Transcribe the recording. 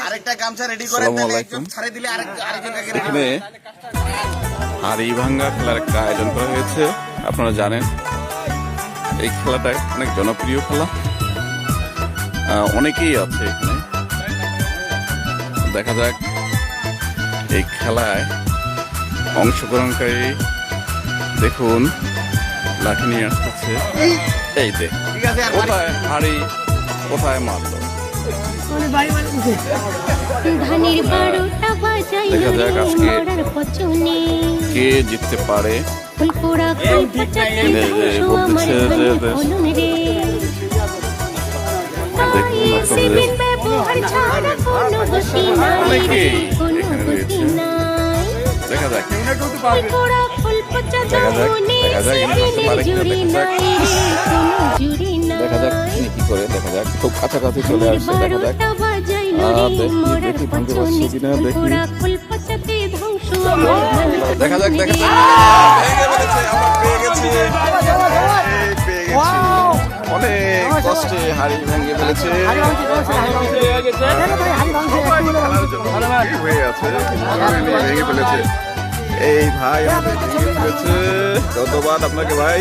আরেকটা গামছা রেডি করে দিলে একজন ছাড়ে দিলে আরেকজনকে রেডি এখানে হাড়ি ভাঙ্গা খেলার একটা আয়োজন করা হয়েছে। আপনারা জানেন এই খেলাটা অনেক জনপ্রিয় খেলা, অনেকেই আছে এখানে। দেখা যাক এই খেলায় অংশগ্রহণকারী দেখুন লাঠি নিয়ে আসতেছে। এই দে কোথায় হাড়ি কোথায় মারলো, দেখা যাক আজকে কে জিততে পারে। অনেকেই এখানে রয়েছে, দেখা যাক দেখা যাক কি করে, দেখা যাক খুব কাছাকাছি চলে আসছে। দেখা যাক দেখি ভাঙতে পারছি কিনা, দেখি দেখা যাক দেখা যাক অনেক কষ্টে হাড়ি ভেঙে ফেলেছে হয়ে আছে, ভেঙে ফেলেছে এই ভাই আমাদের ভেঙে ফেলেছে। ধন্যবাদ আপনাকে ভাই।